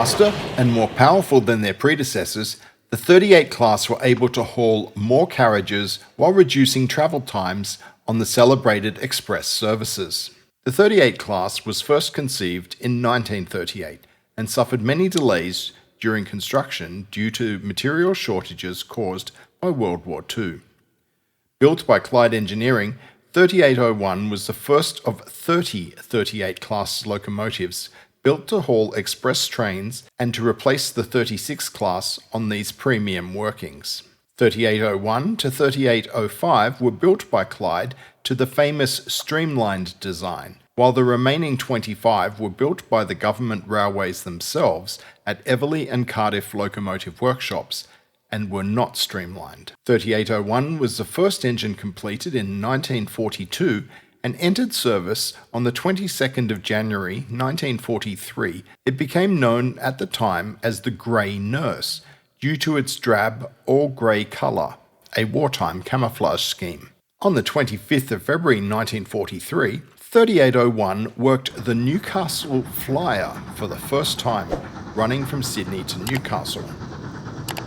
Faster and more powerful than their predecessors, the 38 class were able to haul more carriages while reducing travel times on the celebrated express services. The 38 class was first conceived in 1938 and suffered many delays during construction due to material shortages caused by World War II. Built by Clyde Engineering, 3801 was the first of 30 38 class locomotives built to haul express trains and to replace the 36 class on these premium workings. 3801 to 3805 were built by Clyde to the famous streamlined design, while the remaining 25 were built by the government railways themselves at Everley and Cardiff locomotive workshops and were not streamlined. 3801 was the first engine completed in 1942 and entered service on the 22nd of January 1943. It became known at the time as the Grey Nurse due to its drab, all-grey colour, a wartime camouflage scheme. On the 25th of February 1943, 3801 worked the Newcastle Flyer for the first time, running from Sydney to Newcastle.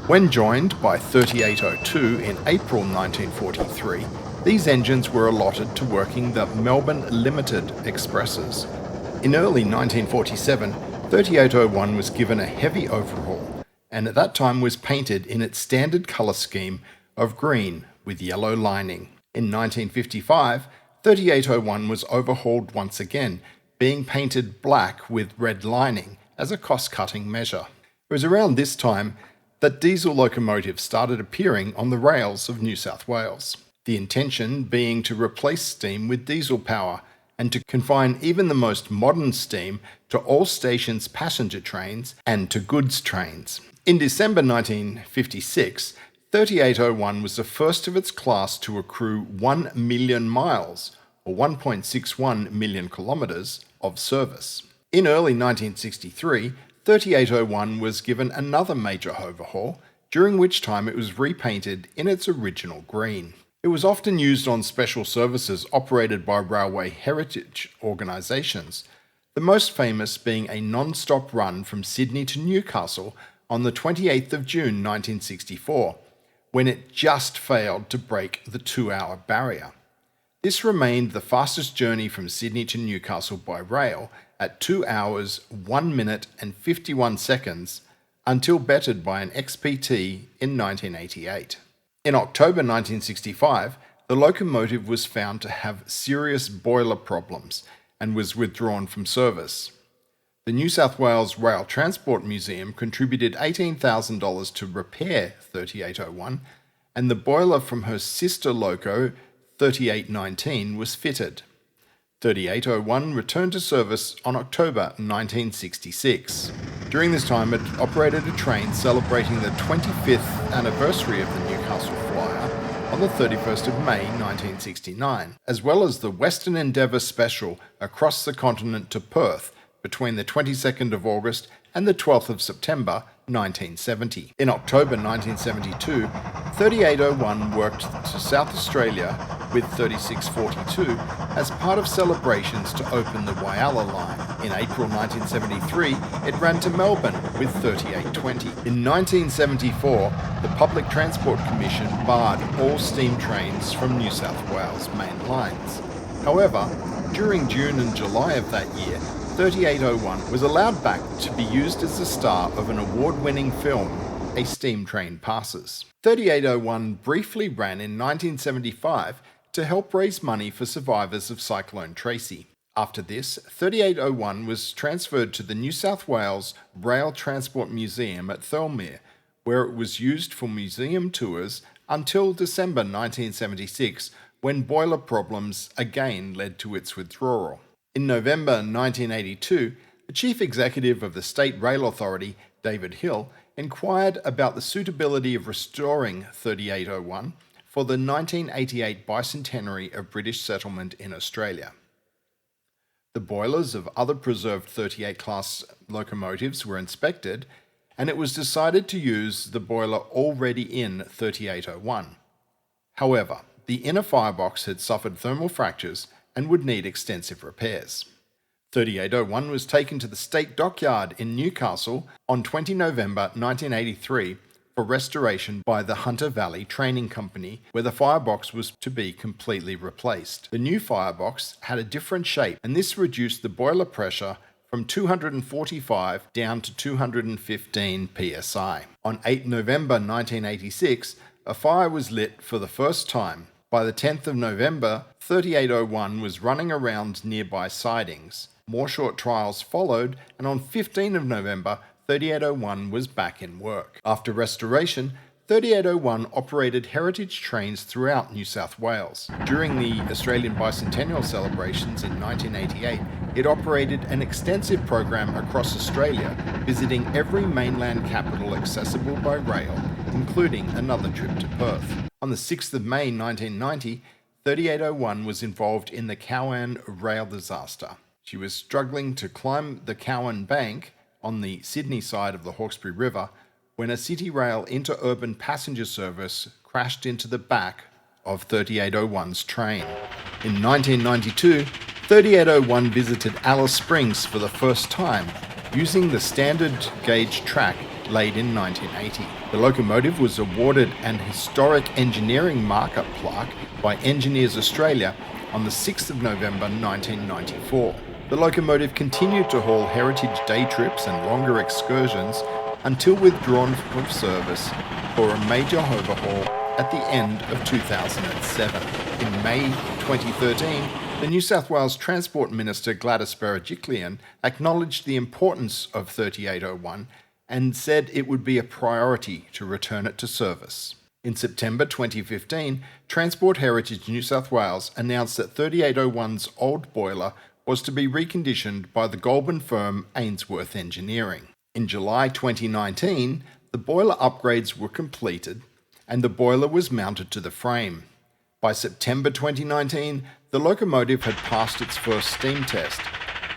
When joined by 3802 in April 1943, these engines were allotted to working the Melbourne Limited Expresses. In early 1947, 3801 was given a heavy overhaul, and at that time was painted in its standard colour scheme of green with yellow lining. In 1955, 3801 was overhauled once again, being painted black with red lining as a cost-cutting measure. It was around this time that diesel locomotives started appearing on the rails of New South Wales. The intention being to replace steam with diesel power and to confine even the most modern steam to all stations' passenger trains and to goods trains. In December 1956, 3801 was the first of its class to accrue 1 million miles, or 1.61 million kilometres, of service. In early 1963, 3801 was given another major overhaul, during which time it was repainted in its original green. It was often used on special services operated by railway heritage organisations, the most famous being a non-stop run from Sydney to Newcastle on the 28th of June 1964, when it just failed to break the 2-hour barrier. This remained the fastest journey from Sydney to Newcastle by rail at 2 hours, 1 minute and 51 seconds until bettered by an XPT in 1988. In October 1965, the locomotive was found to have serious boiler problems and was withdrawn from service. The New South Wales Rail Transport Museum contributed $18,000 to repair 3801, and the boiler from her sister loco 3819 was fitted. 3801 returned to service on October 1966. During this time, it operated a train celebrating the 25th anniversary of the Newcastle Flyer on the 31st of May 1969, as well as the Western Endeavour Special across the continent to Perth between the 22nd of August and the 12th of September 1970. In October 1972, 3801 worked to South Australia with 3642 as part of celebrations to open the Whyalla line. In April 1973, it ran to Melbourne with 3820. In 1974, the Public Transport Commission barred all steam trains from New South Wales main lines. However, during June and July of that year, 3801 was allowed back to be used as the star of an award-winning film, A Steam Train Passes. 3801 briefly ran in 1975 to help raise money for survivors of Cyclone Tracy. After this, 3801 was transferred to the New South Wales Rail Transport Museum at Thirlmere, where it was used for museum tours until December 1976, when boiler problems again led to its withdrawal. In November 1982, the Chief Executive of the State Rail Authority, David Hill, inquired about the suitability of restoring 3801 for the 1988 bicentenary of British settlement in Australia. The boilers of other preserved 38 class locomotives were inspected, and it was decided to use the boiler already in 3801. However, the inner firebox had suffered thermal fractures and would need extensive repairs. 3801 was taken to the State Dockyard in Newcastle on 20 November 1983 for restoration by the Hunter Valley Training Company, where the firebox was to be completely replaced. The new firebox had a different shape, and this reduced the boiler pressure from 245 down to 215 psi. On 8 November 1986, a fire was lit for the first time. By the 10th of November, 3801 was running around nearby sidings. More short trials followed, and on 15 of November, 3801 was back in work. After restoration, 3801 operated heritage trains throughout New South Wales. During the Australian Bicentennial celebrations in 1988, it operated an extensive program across Australia, visiting every mainland capital accessible by rail, including another trip to Perth. On the 6th of May 1990, 3801 was involved in the Cowan rail disaster. She was struggling to climb the Cowan Bank on the Sydney side of the Hawkesbury River when a City Rail interurban passenger service crashed into the back of 3801's train. In 1992, 3801 visited Alice Springs for the first time, using the standard gauge track laid in 1980. The locomotive was awarded an Historic Engineering Markup plaque by Engineers Australia on the 6th of November 1994. The locomotive continued to haul heritage day trips and longer excursions until withdrawn from service for a major overhaul at the end of 2007. In May 2013, the New South Wales Transport Minister Gladys Berejiklian acknowledged the importance of 3801 and said it would be a priority to return it to service. In September 2015, Transport Heritage New South Wales announced that 3801's old boiler was to be reconditioned by the Goulburn firm Ainsworth Engineering. In July 2019, the boiler upgrades were completed and the boiler was mounted to the frame. By September 2019, the locomotive had passed its first steam test,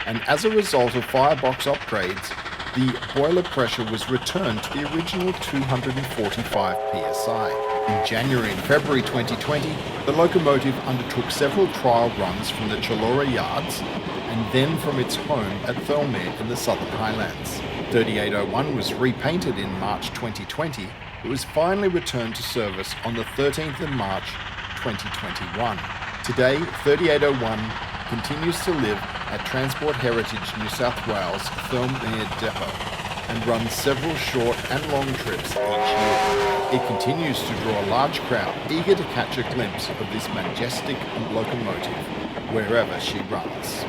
and as a result of firebox upgrades, the boiler pressure was returned to the original 245 psi. In January and February 2020, the locomotive undertook several trial runs from the Chullora yards and then from its home at Thirlmere in the Southern Highlands. 3801 was repainted in March 2020. It was finally returned to service on the 13th of March 2021. Today, 3801 continues to live at Transport Heritage New South Wales Thirlmere Depot and runs several short and long trips each year. It continues to draw a large crowd eager to catch a glimpse of this majestic locomotive wherever she runs.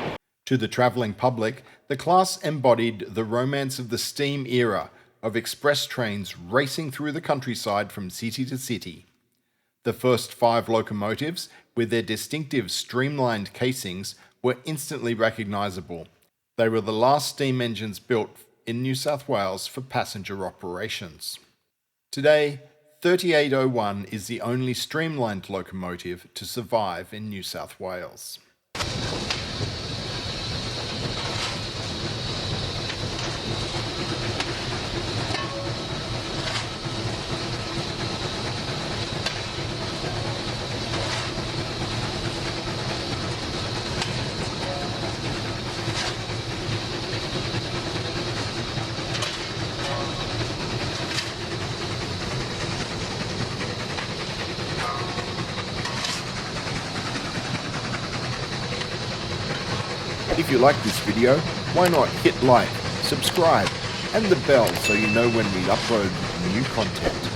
To the travelling public, the class embodied the romance of the steam era of express trains racing through the countryside from city to city. The first 5 locomotives, with their distinctive streamlined casings, were instantly recognisable. They were the last steam engines built in New South Wales for passenger operations. Today, 3801 is the only streamlined locomotive to survive in New South Wales. If you like this video, why not hit like, subscribe, and the bell so you know when we upload new content.